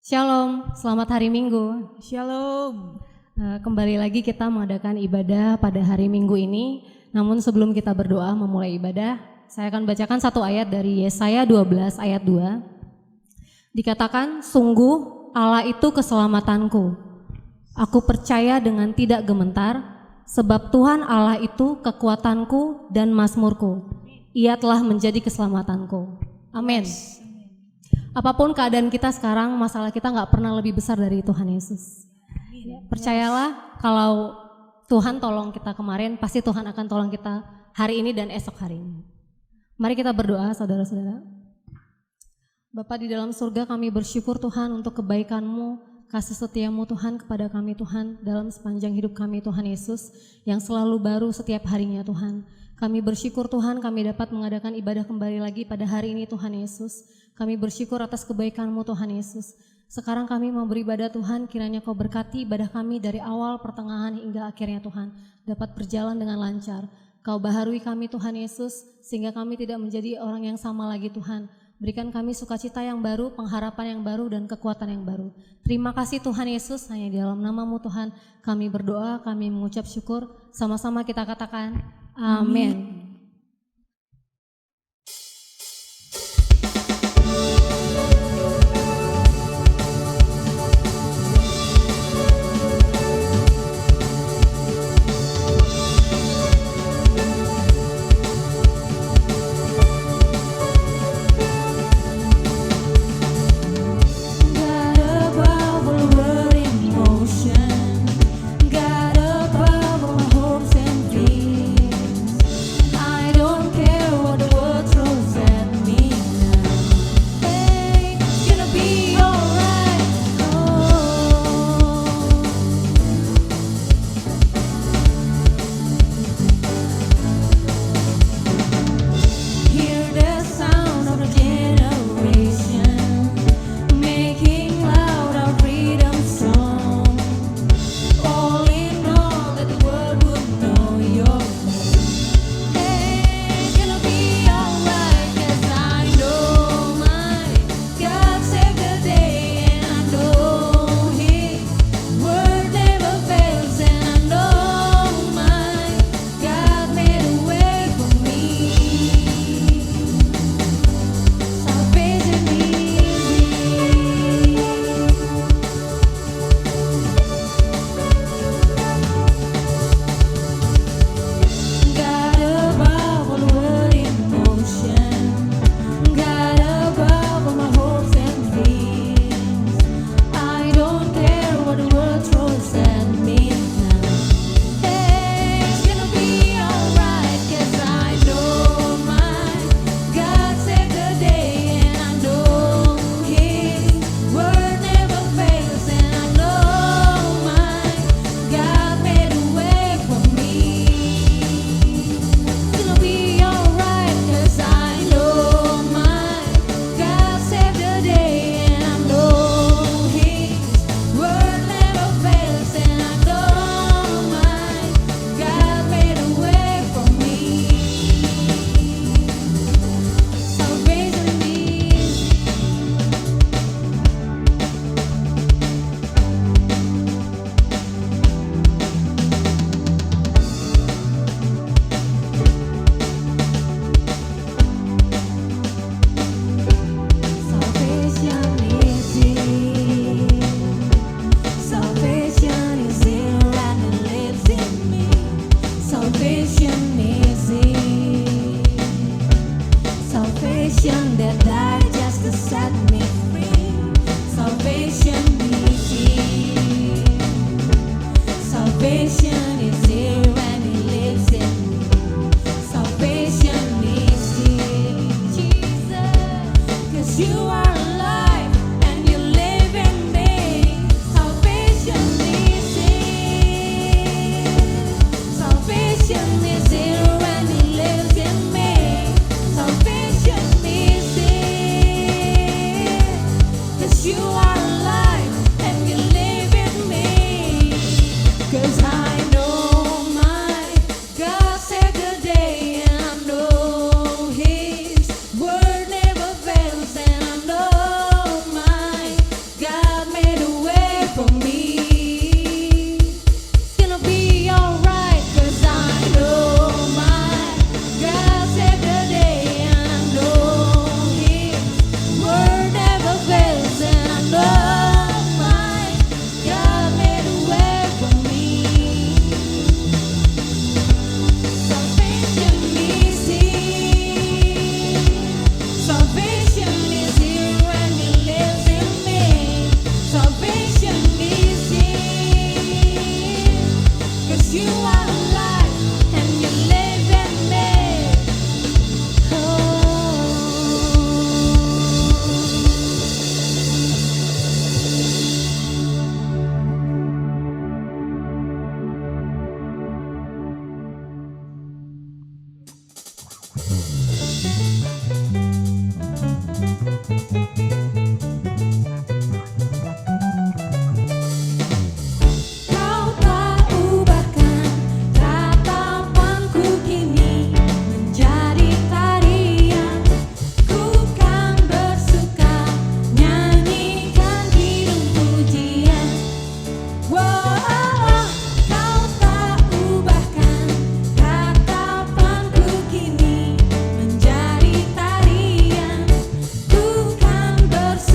Shalom, selamat hari Minggu. Shalom. Kembali lagi kita mengadakan ibadah pada hari Minggu ini. Namun sebelum kita berdoa memulai ibadah, saya akan bacakan satu ayat dari Yesaya 12 ayat 2. Dikatakan, sungguh Allah itu keselamatanku. Aku percaya dengan tidak gemetar, sebab Tuhan Allah itu kekuatanku dan mazmurku. Ia telah menjadi keselamatanku. Amin. Apapun keadaan kita sekarang, masalah kita gak pernah lebih besar dari Tuhan Yesus. Percayalah kalau Tuhan tolong kita kemarin, pasti Tuhan akan tolong kita hari ini dan esok hari ini. Mari kita berdoa saudara-saudara. Bapa di dalam surga, kami bersyukur Tuhan untuk kebaikan-Mu, kasih setia-Mu Tuhan kepada kami Tuhan dalam sepanjang hidup kami Tuhan Yesus yang selalu baru setiap harinya Tuhan. Kami bersyukur Tuhan kami dapat mengadakan ibadah kembali lagi pada hari ini Tuhan Yesus. Kami bersyukur atas kebaikan-Mu Tuhan Yesus. Sekarang kami mau beribadah Tuhan, kiranya Kau berkati ibadah kami dari awal, pertengahan hingga akhirnya Tuhan dapat berjalan dengan lancar. Kau baharui kami Tuhan Yesus sehingga kami tidak menjadi orang yang sama lagi Tuhan. Berikan kami sukacita yang baru, pengharapan yang baru dan kekuatan yang baru. Terima kasih Tuhan Yesus, hanya di dalam nama-Mu Tuhan kami berdoa, kami mengucap syukur. Sama-sama kita katakan amin. you are alive and you live in me. Salvation is here. Salvation is here and He lives in me. Salvation is here. 'Cause you are alive and you live in me. 'Cause I know my God saved the day, and I know His word never fails, and I know my God made a way for me. It's gonna be alright, 'cause I know my God saved the day, and I know His word never fails, and I know my God made a way for me. Salvation is here. Salvation is here and He lives in me. Salvation is here. 'Cause you are alive and you live in me. Oh. Kau tak ubahkan tatapanku kini menjadi tarian. Ku kan bersuka nyanyikan hidung pujian. Wow, kau tak ubahkan tatapanku kini menjadi tarian. Ku kan bersuka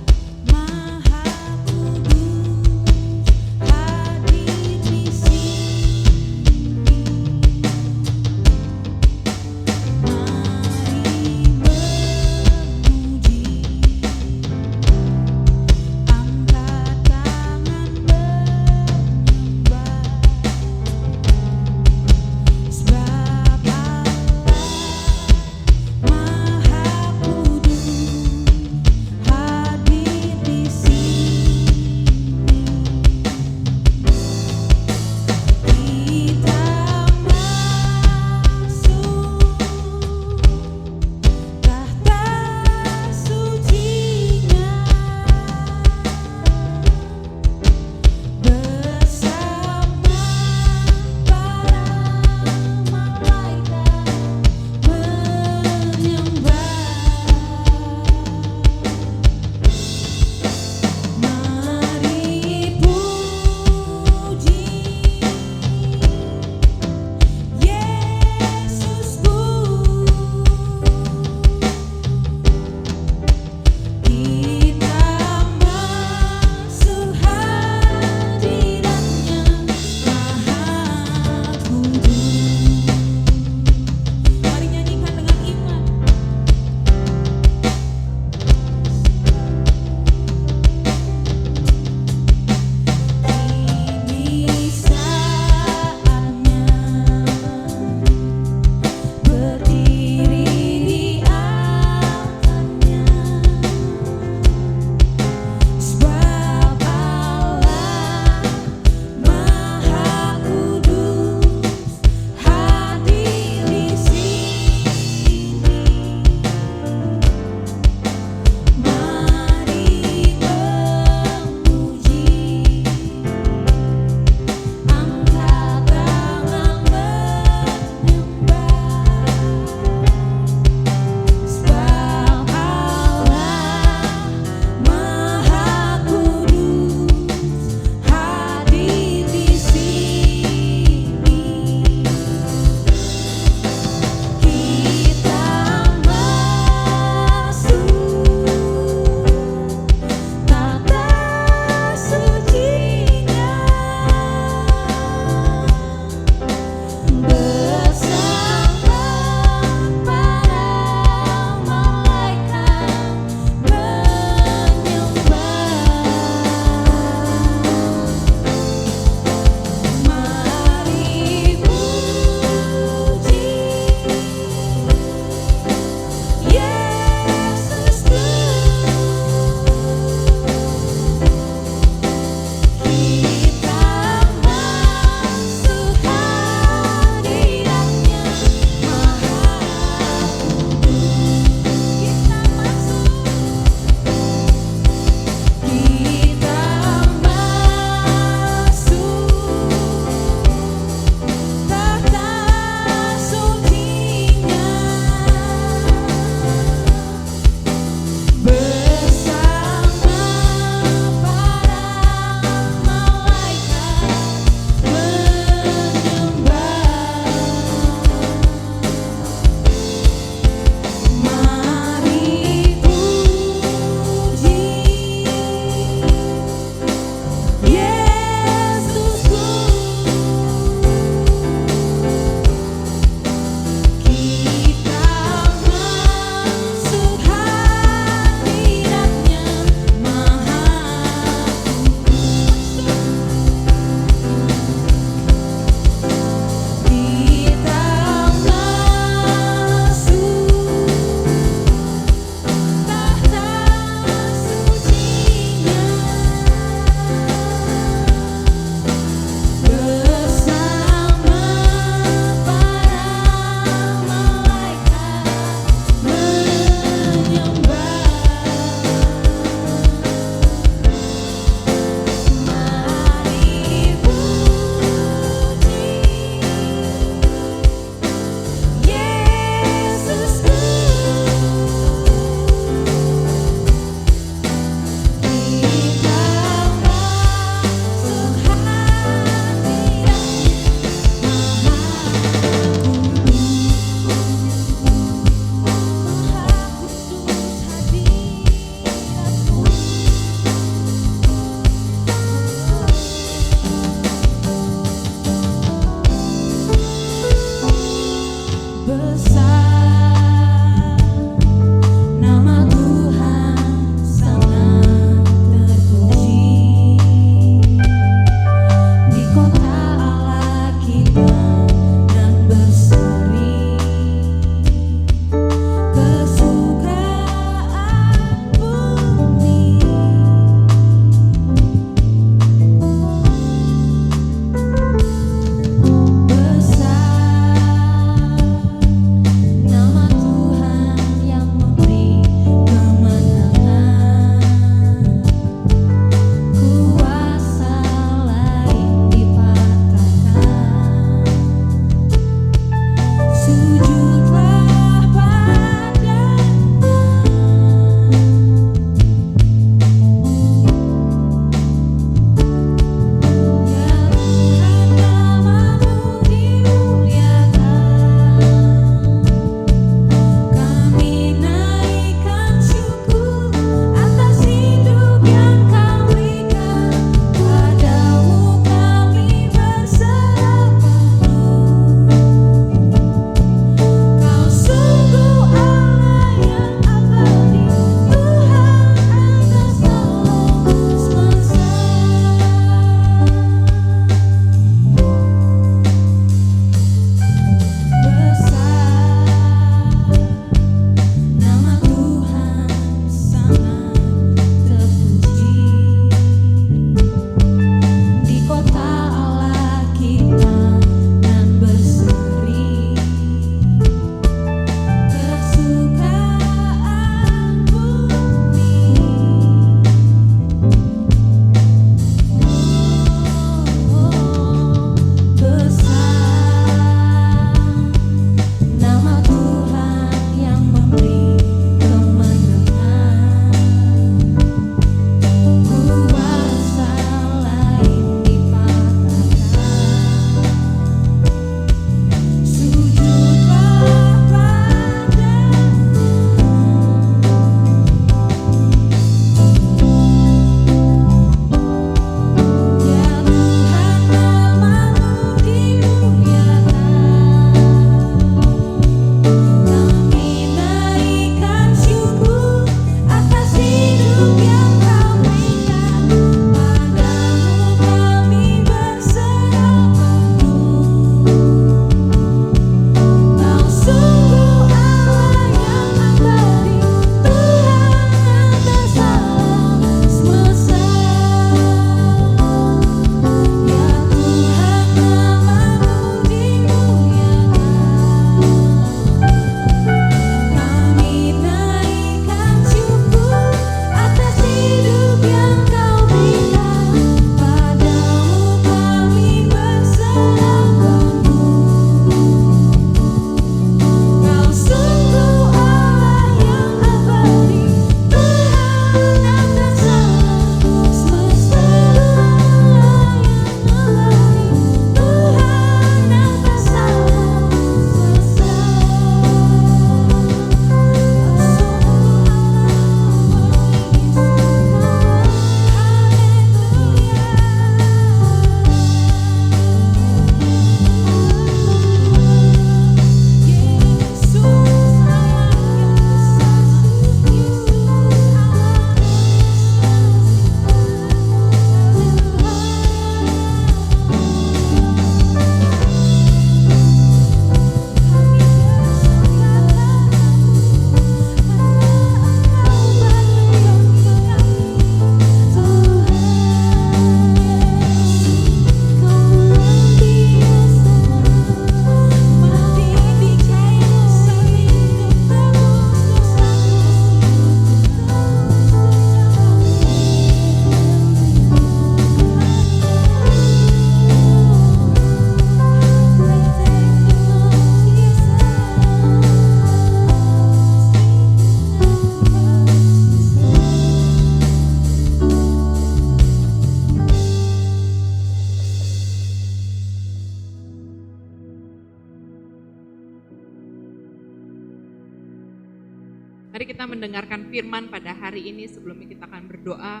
kita mendengarkan firman pada hari ini, sebelumnya kita akan berdoa.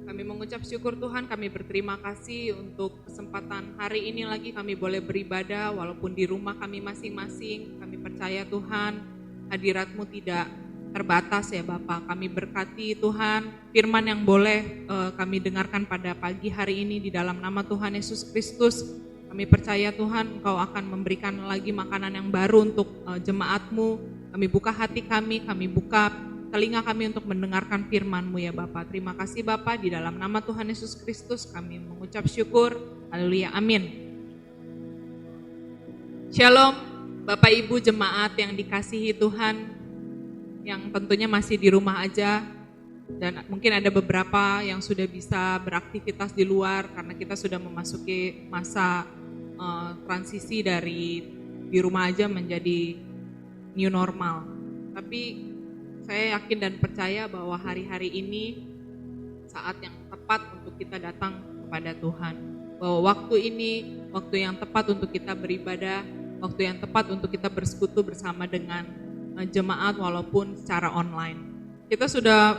Kami mengucap syukur Tuhan, kami berterima kasih untuk kesempatan hari ini lagi kami boleh beribadah walaupun di rumah kami masing-masing. Kami percaya Tuhan, hadirat-Mu tidak terbatas ya Bapa. Kami berkati Tuhan, firman yang boleh kami dengarkan pada pagi hari ini di dalam nama Tuhan Yesus Kristus. Kami percaya Tuhan, Engkau akan memberikan lagi makanan yang baru untuk jemaat-Mu. Kami buka hati kami buka telinga kami untuk mendengarkan firman-Mu ya Bapa. Terima kasih Bapa, di dalam nama Tuhan Yesus Kristus kami mengucap syukur. Haleluya, amin. Shalom Bapak Ibu jemaat yang dikasihi Tuhan, yang tentunya masih di rumah aja, dan mungkin ada beberapa yang sudah bisa beraktivitas di luar karena kita sudah memasuki masa transisi dari di rumah aja menjadi new normal. Tapi saya yakin dan percaya bahwa hari-hari ini saat yang tepat untuk kita datang kepada Tuhan. Bahwa waktu ini waktu yang tepat untuk kita beribadah, waktu yang tepat untuk kita bersekutu bersama dengan jemaat walaupun secara online. Kita sudah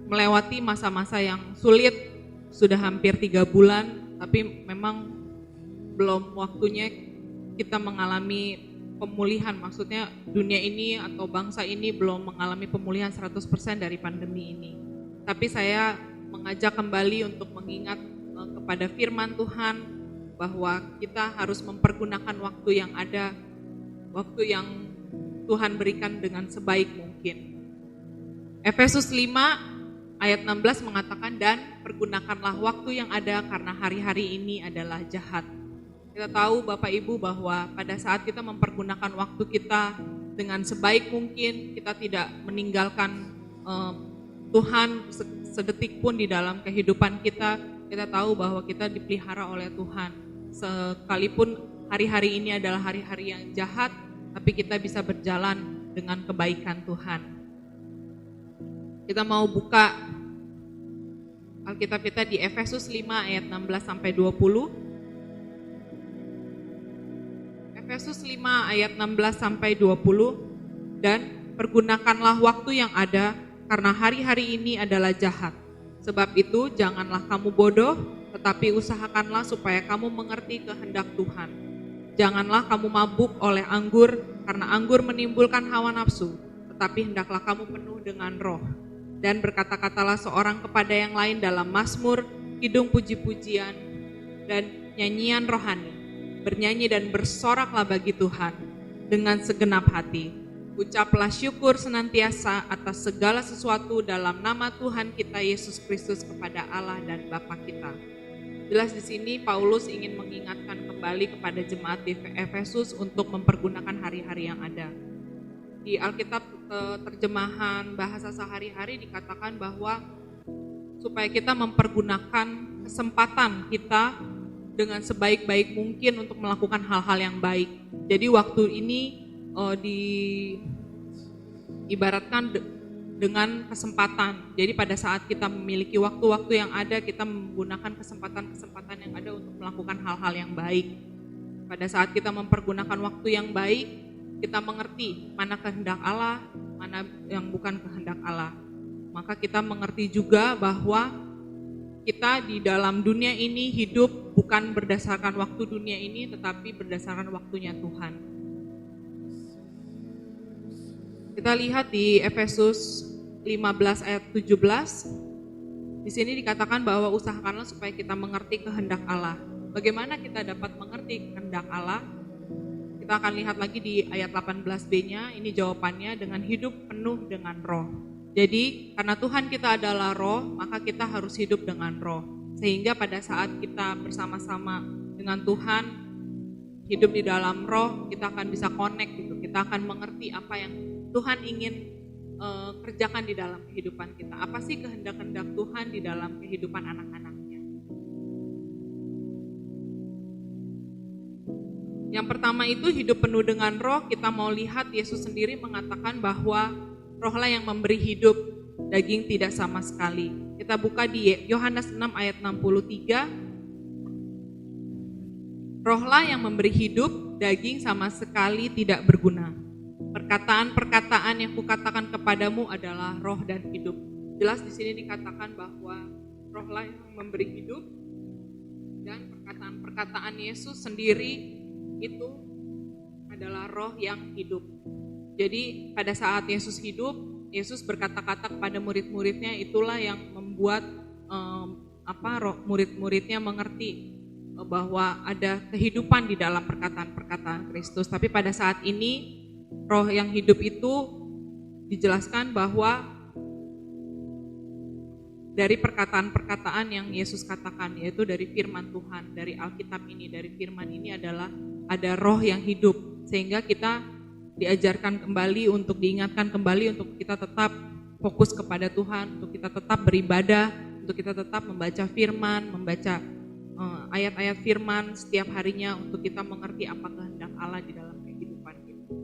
melewati masa-masa yang sulit, sudah hampir 3 bulan, tapi memang belum waktunya kita mengalami pemulihan. Maksudnya dunia ini atau bangsa ini belum mengalami pemulihan 100% dari pandemi ini. Tapi saya mengajak kembali untuk mengingat kepada firman Tuhan bahwa kita harus mempergunakan waktu yang ada, waktu yang Tuhan berikan dengan sebaik mungkin. Efesus 5 ayat 16 mengatakan, dan pergunakanlah waktu yang ada karena hari-hari ini adalah jahat. Kita tahu Bapak Ibu bahwa pada saat kita mempergunakan waktu kita dengan sebaik mungkin, kita tidak meninggalkan Tuhan sedetik pun di dalam kehidupan kita. Kita tahu bahwa kita dipelihara oleh Tuhan. Sekalipun hari-hari ini adalah hari-hari yang jahat, tapi kita bisa berjalan dengan kebaikan Tuhan. Kita mau buka Alkitab kita di Efesus 5 ayat 16 sampai 20. Efesus 5 ayat 16 sampai 20. Dan pergunakanlah waktu yang ada karena hari-hari ini adalah jahat. Sebab itu janganlah kamu bodoh, tetapi usahakanlah supaya kamu mengerti kehendak Tuhan. Janganlah kamu mabuk oleh anggur, karena anggur menimbulkan hawa nafsu, tetapi hendaklah kamu penuh dengan roh. Dan berkata-katalah seorang kepada yang lain dalam mazmur, kidung puji-pujian, dan nyanyian rohani. Bernyanyi dan bersoraklah bagi Tuhan dengan segenap hati. Ucaplah syukur senantiasa atas segala sesuatu dalam nama Tuhan kita Yesus Kristus kepada Allah dan Bapa kita. Jelas di sini Paulus ingin mengingatkan kembali kepada jemaat di Efesus untuk mempergunakan hari-hari yang ada. Di Alkitab terjemahan bahasa sehari-hari dikatakan bahwa supaya kita mempergunakan kesempatan kita dengan sebaik-baik mungkin untuk melakukan hal-hal yang baik. Jadi waktu ini diibaratkan dengan kesempatan. Jadi pada saat kita memiliki waktu-waktu yang ada, kita menggunakan kesempatan-kesempatan yang ada untuk melakukan hal-hal yang baik. Pada saat kita mempergunakan waktu yang baik, kita mengerti mana kehendak Allah, mana yang bukan kehendak Allah. Maka kita mengerti juga bahwa kita di dalam dunia ini hidup bukan berdasarkan waktu dunia ini, tetapi berdasarkan waktunya Tuhan. Kita lihat di Efesus 15 ayat 17. Di sini dikatakan bahwa usahakanlah supaya kita mengerti kehendak Allah. Bagaimana kita dapat mengerti kehendak Allah? Kita akan lihat lagi di ayat 18b-nya, ini jawabannya dengan hidup penuh dengan roh. Jadi karena Tuhan kita adalah roh, maka kita harus hidup dengan roh. Sehingga pada saat kita bersama-sama dengan Tuhan, hidup di dalam roh, kita akan bisa connect gitu. Kita akan mengerti apa yang Tuhan ingin kerjakan di dalam kehidupan kita. Apa sih kehendak-kehendak Tuhan di dalam kehidupan anak-anaknya. Yang pertama itu hidup penuh dengan roh. Kita mau lihat Yesus sendiri mengatakan bahwa rohlah yang memberi hidup, daging tidak sama sekali. Kita buka di Yohanes 6 ayat 63. Rohlah yang memberi hidup, daging sama sekali tidak berguna. Perkataan-perkataan yang kukatakan kepadamu adalah roh dan hidup. Jelas di sini dikatakan bahwa rohlah yang memberi hidup, dan perkataan-perkataan Yesus sendiri itu adalah roh yang hidup. Jadi pada saat Yesus hidup, Yesus berkata-kata kepada murid-muridnya, itulah yang membuat murid-muridnya mengerti bahwa ada kehidupan di dalam perkataan-perkataan Kristus. Tapi pada saat ini roh yang hidup itu dijelaskan bahwa dari perkataan-perkataan yang Yesus katakan, yaitu dari firman Tuhan, dari Alkitab ini, dari firman ini adalah ada roh yang hidup, sehingga kita diajarkan kembali, untuk diingatkan kembali untuk kita tetap fokus kepada Tuhan, untuk kita tetap beribadah, untuk kita tetap membaca firman, membaca ayat-ayat firman setiap harinya, untuk kita mengerti apa kehendak Allah di dalam kehidupan kita.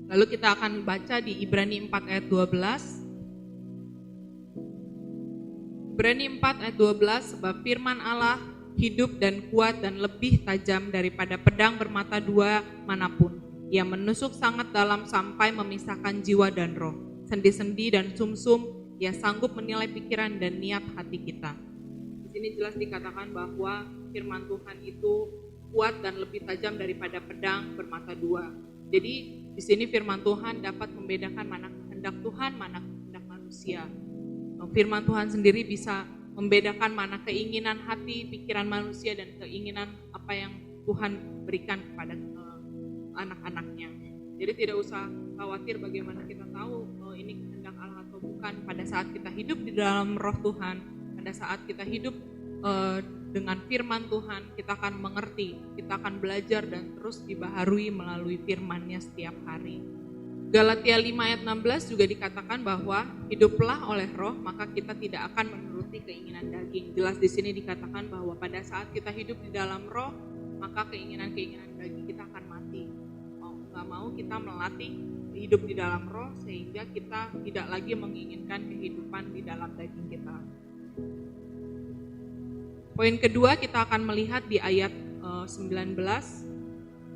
Lalu kita akan baca di Ibrani 4 ayat 12. Ibrani 4 ayat 12, sebab firman Allah hidup dan kuat dan lebih tajam daripada pedang bermata dua manapun. Ia menusuk sangat dalam sampai memisahkan jiwa dan roh, sendi-sendi dan sumsum. Ia sanggup menilai pikiran dan niat hati kita. Di sini jelas dikatakan bahwa firman Tuhan itu kuat dan lebih tajam daripada pedang bermata dua. Jadi di sini firman Tuhan dapat membedakan mana kehendak Tuhan, mana kehendak manusia. Firman Tuhan sendiri bisa membedakan mana keinginan hati, pikiran manusia, dan keinginan apa yang Tuhan berikan kepada anak-anaknya. Jadi tidak usah khawatir bagaimana kita tahu ini kehendak Allah atau bukan. Pada saat kita hidup di dalam roh Tuhan, pada saat kita hidup dengan firman Tuhan, kita akan mengerti, kita akan belajar dan terus dibaharui melalui firman-Nya setiap hari. Galatia 5 ayat 16 juga dikatakan bahwa hiduplah oleh roh, maka kita tidak akan menuruti keinginan daging. Jelas di sini dikatakan bahwa pada saat kita hidup di dalam roh, maka keinginan-keinginan daging kita akan mati. Mau nggak mau kita melatih hidup di dalam roh, sehingga kita tidak lagi menginginkan kehidupan di dalam daging kita. Poin kedua kita akan melihat di ayat 19,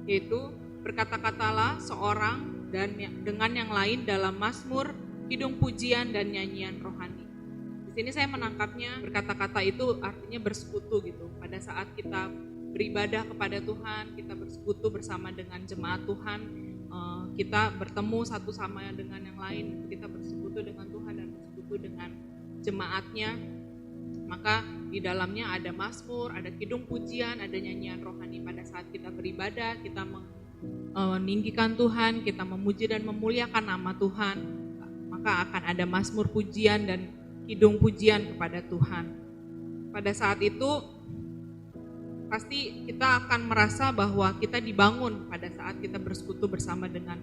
yaitu berkata-katalah seorang dan dengan yang lain dalam mazmur, kidung pujian dan nyanyian rohani. Di sini saya menangkapnya, berkata-kata itu artinya bersekutu gitu. Pada saat kita beribadah kepada Tuhan, kita bersekutu bersama dengan jemaat Tuhan, kita bertemu satu sama dengan yang lain, kita bersekutu dengan Tuhan dan bersekutu dengan jemaatnya. Maka di dalamnya ada mazmur, ada kidung pujian, ada nyanyian rohani. Pada saat kita beribadah, kita meninggikan Tuhan, kita memuji dan memuliakan nama Tuhan, maka akan ada mazmur pujian dan kidung pujian kepada Tuhan. Pada saat itu pasti kita akan merasa bahwa kita dibangun pada saat kita bersekutu bersama dengan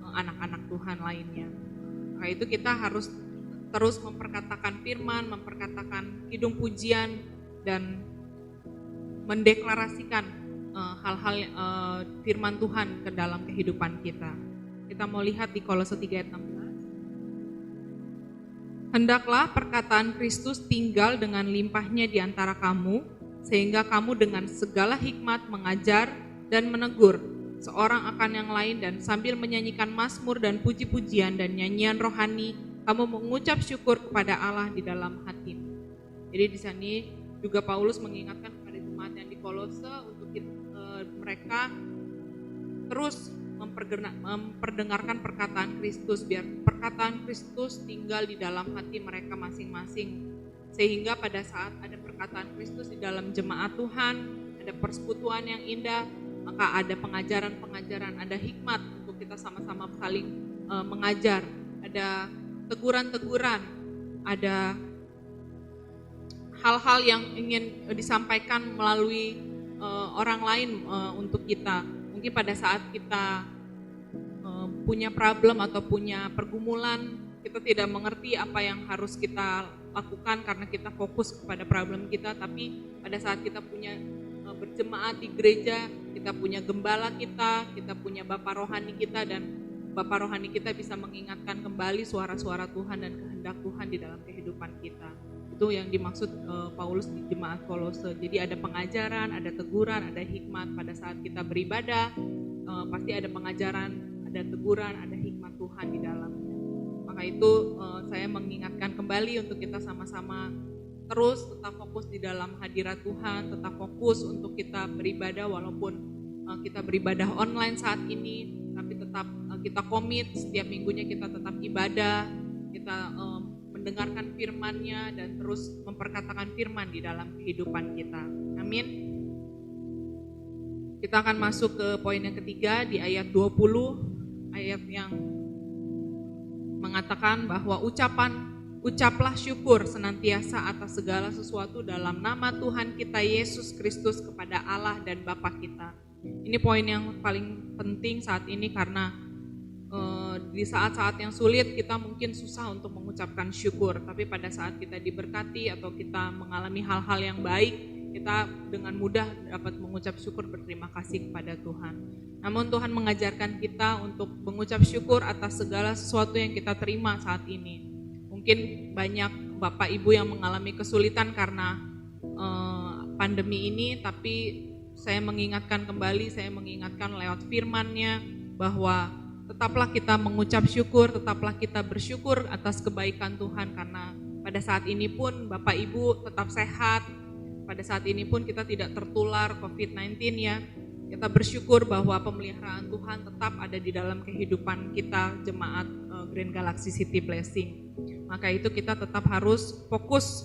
anak-anak Tuhan lainnya. Maka itu kita harus terus memperkatakan firman, memperkatakan kidung pujian, dan mendeklarasikan hal-hal firman Tuhan ke dalam kehidupan kita. Kita mau lihat di Kolose 3 ayat 16. Hendaklah perkataan Kristus tinggal dengan limpahnya di antara kamu, sehingga kamu dengan segala hikmat mengajar dan menegur seorang akan yang lain, dan sambil menyanyikan mazmur dan puji-pujian dan nyanyian rohani, kamu mengucap syukur kepada Allah di dalam hatimu. Jadi di sini juga Paulus mengingatkan kepada jemaat yang di Kolose untuk mereka terus memperdengarkan perkataan Kristus, biar perkataan Kristus tinggal di dalam hati mereka masing-masing, sehingga pada saat ada perkataan Kristus di dalam jemaat Tuhan, ada persekutuan yang indah, maka ada pengajaran-pengajaran, ada hikmat untuk kita sama-sama saling mengajar, ada teguran-teguran, ada hal-hal yang ingin disampaikan melalui orang lain untuk kita. Mungkin pada saat kita punya problem atau punya pergumulan, kita tidak mengerti apa yang harus kita lakukan karena kita fokus kepada problem kita. Tapi pada saat kita punya berjemaat di gereja, kita punya gembala kita punya Bapa rohani kita, dan Bapa rohani kita bisa mengingatkan kembali suara-suara Tuhan dan kehendak Tuhan di dalam kehidupan kita. Itu yang dimaksud Paulus di jemaat Kolose. Jadi ada pengajaran, ada teguran, ada hikmat. Pada saat kita beribadah, pasti ada pengajaran, ada teguran, ada hikmat Tuhan di dalamnya. Maka itu saya mengingatkan kembali untuk kita sama-sama terus tetap fokus di dalam hadirat Tuhan, tetap fokus untuk kita beribadah walaupun kita beribadah online saat ini, tapi tetap kita komit setiap minggunya kita tetap ibadah, kita mendengarkan firman-Nya dan terus memperkatakan firman di dalam kehidupan kita. Amin. Kita akan masuk ke poin yang ketiga di ayat 20, ayat yang mengatakan bahwa ucaplah syukur senantiasa atas segala sesuatu dalam nama Tuhan kita Yesus Kristus kepada Allah dan Bapa kita. Ini poin yang paling penting saat ini karena di saat-saat yang sulit kita mungkin susah untuk mengucapkan syukur, tapi pada saat kita diberkati atau kita mengalami hal-hal yang baik, kita dengan mudah dapat mengucap syukur berterima kasih kepada Tuhan. Namun Tuhan mengajarkan kita untuk mengucap syukur atas segala sesuatu yang kita terima saat ini. Mungkin banyak Bapak Ibu yang mengalami kesulitan karena pandemi ini, tapi saya mengingatkan lewat firman-Nya bahwa tetaplah kita mengucap syukur, tetaplah kita bersyukur atas kebaikan Tuhan karena pada saat ini pun Bapak Ibu tetap sehat, pada saat ini pun kita tidak tertular COVID-19 ya. Kita bersyukur bahwa pemeliharaan Tuhan tetap ada di dalam kehidupan kita jemaat Grand Galaxy City Blessing. Maka itu kita tetap harus fokus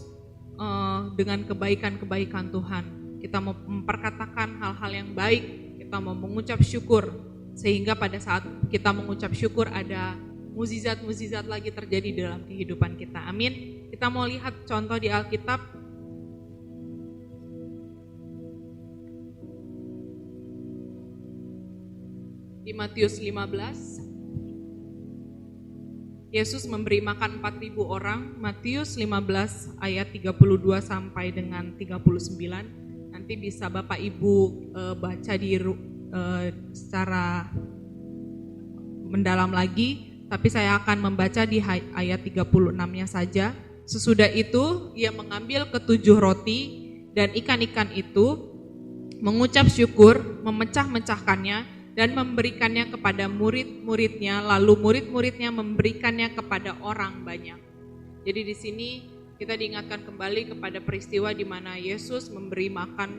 dengan kebaikan-kebaikan Tuhan. Kita mau memperkatakan hal-hal yang baik, kita mau mengucap syukur, sehingga pada saat kita mengucap syukur ada mukjizat-mukjizat lagi terjadi dalam kehidupan kita. Amin. Kita mau lihat contoh di Alkitab. Di Matius 15, Yesus memberi makan 4.000 orang. Matius 15 ayat 32 sampai dengan 39. Nanti bisa Bapak Ibu baca secara mendalam lagi, tapi saya akan membaca di ayat 36-nya saja. Sesudah itu ia mengambil ketujuh roti dan ikan-ikan itu, mengucap syukur, memecah-mecahkannya dan memberikannya kepada murid-muridnya, lalu murid-muridnya memberikannya kepada orang banyak. Jadi di sini kita diingatkan kembali kepada peristiwa di mana Yesus memberi makan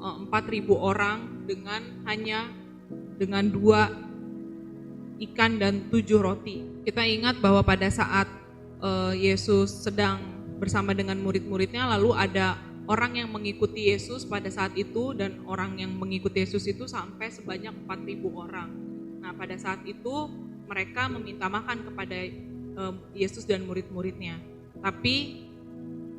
4.000 orang dengan 2 ikan dan 7 roti. Kita ingat bahwa pada saat Yesus sedang bersama dengan murid-muridnya, lalu ada orang yang mengikuti Yesus pada saat itu, dan orang yang mengikuti Yesus itu sampai sebanyak 4.000 orang. Nah pada saat itu mereka meminta makan kepada Yesus dan murid-muridnya. Tapi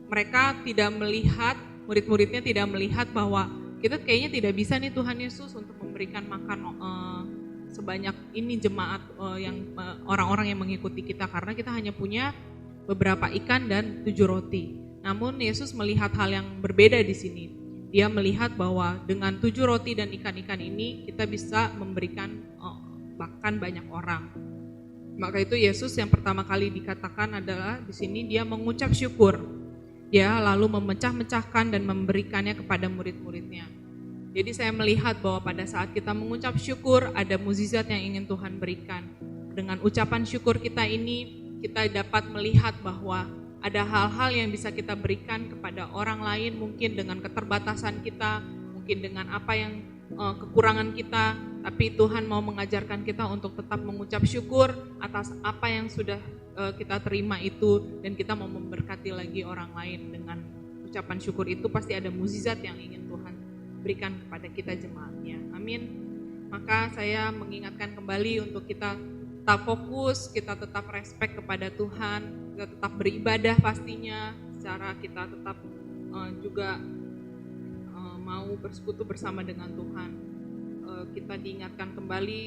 mereka tidak melihat, murid-muridnya tidak melihat bahwa kita kayaknya tidak bisa nih Tuhan Yesus untuk memberikan makan sebanyak ini jemaat orang-orang yang mengikuti kita, karena kita hanya punya beberapa ikan dan 7 roti. Namun Yesus melihat hal yang berbeda di sini. Dia melihat bahwa dengan 7 roti dan ikan-ikan ini kita bisa memberikan bahkan banyak orang. Maka itu Yesus yang pertama kali dikatakan adalah di sini dia mengucap syukur. Dia lalu memecah-mecahkan dan memberikannya kepada murid-muridnya. Jadi saya melihat bahwa pada saat kita mengucap syukur ada mukjizat yang ingin Tuhan berikan. Dengan ucapan syukur kita ini kita dapat melihat bahwa ada hal-hal yang bisa kita berikan kepada orang lain, mungkin dengan keterbatasan kita, mungkin dengan apa yang kekurangan kita, tapi Tuhan mau mengajarkan kita untuk tetap mengucap syukur atas apa yang sudah kita terima itu, dan kita mau memberkati lagi orang lain. Dengan ucapan syukur itu pasti ada mukjizat yang ingin Tuhan berikan kepada kita jemaatnya. Amin. Maka saya mengingatkan kembali untuk kita tetap fokus, kita tetap respect kepada Tuhan, kita tetap beribadah pastinya, secara kita tetap juga mau bersekutu bersama dengan Tuhan. Kita diingatkan kembali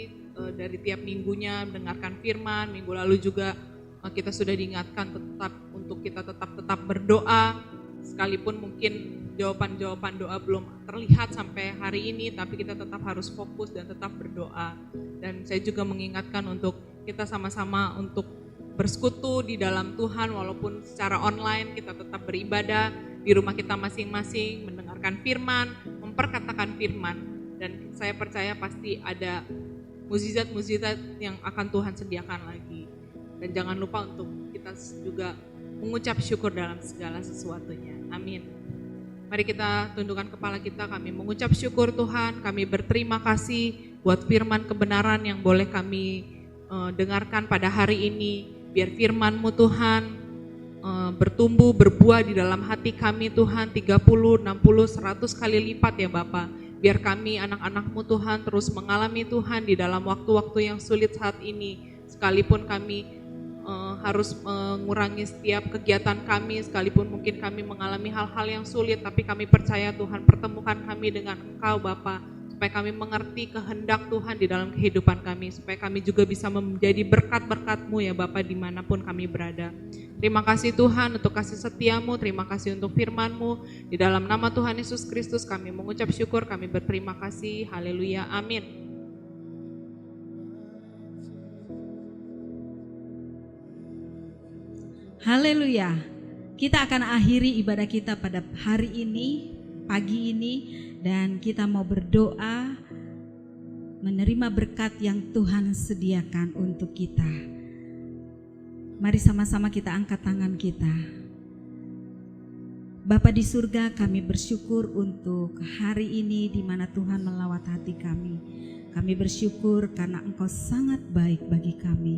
dari tiap minggunya mendengarkan firman. Minggu lalu juga kita sudah diingatkan untuk kita tetap berdoa, sekalipun mungkin jawaban doa belum terlihat sampai hari ini, tapi kita tetap harus fokus dan tetap berdoa. Dan saya juga mengingatkan untuk kita sama-sama untuk bersekutu di dalam Tuhan, walaupun secara online kita tetap beribadah di rumah kita masing-masing, mendengarkan firman, memperkatakan firman. Dan saya percaya pasti ada mukjizat-mukjizat yang akan Tuhan sediakan lagi. Dan jangan lupa untuk kita juga mengucap syukur dalam segala sesuatunya. Amin. Mari kita tundukkan kepala kita, kami mengucap syukur Tuhan, kami berterima kasih buat firman kebenaran yang boleh kami dengarkan pada hari ini. Biar firman-Mu Tuhan bertumbuh, berbuah di dalam hati kami Tuhan 30, 60, 100 kali lipat ya Bapa. Biar kami anak-anak-Mu Tuhan terus mengalami Tuhan di dalam waktu-waktu yang sulit saat ini. Sekalipun kami harus mengurangi setiap kegiatan kami, sekalipun mungkin kami mengalami hal-hal yang sulit, tapi kami percaya Tuhan pertemukan kami dengan Engkau Bapa, supaya kami mengerti kehendak Tuhan di dalam kehidupan kami, supaya kami juga bisa menjadi berkat-berkat-Mu ya Bapa dimanapun kami berada. Terima kasih Tuhan untuk kasih setia-Mu, terima kasih untuk firman-Mu. Di dalam nama Tuhan Yesus Kristus kami mengucap syukur, kami berterima kasih. Haleluya, amin. Haleluya. Kita akan akhiri ibadah kita pada hari ini, pagi ini, dan kita mau berdoa menerima berkat yang Tuhan sediakan untuk kita. Mari sama-sama kita angkat tangan kita. Bapa di surga, kami bersyukur untuk hari ini di mana Tuhan melawat hati kami. Kami bersyukur karena Engkau sangat baik bagi kami.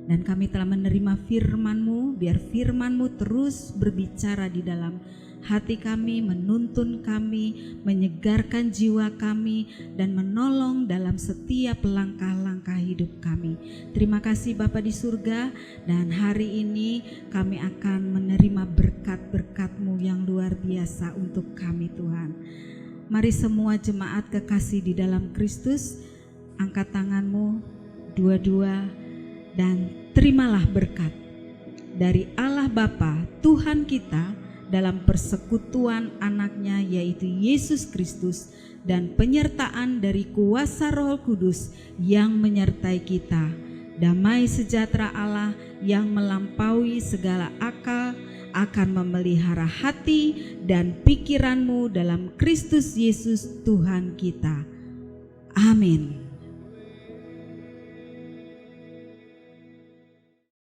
Dan kami telah menerima firman-Mu, biar firman-Mu terus berbicara di dalam hati kami, menuntun kami, menyegarkan jiwa kami, dan menolong dalam setiap langkah-langkah hidup kami. Terima kasih Bapa di surga, dan hari ini kami akan menerima berkat-berkat-Mu yang luar biasa untuk kami Tuhan. Mari semua jemaat kekasih di dalam Kristus, angkat tanganmu dua-dua, dan terimalah berkat dari Allah Bapa Tuhan kita dalam persekutuan anaknya yaitu Yesus Kristus dan penyertaan dari kuasa Roh Kudus yang menyertai kita. Damai sejahtera Allah yang melampaui segala akal akan memelihara hati dan pikiranmu dalam Kristus Yesus Tuhan kita. Amin.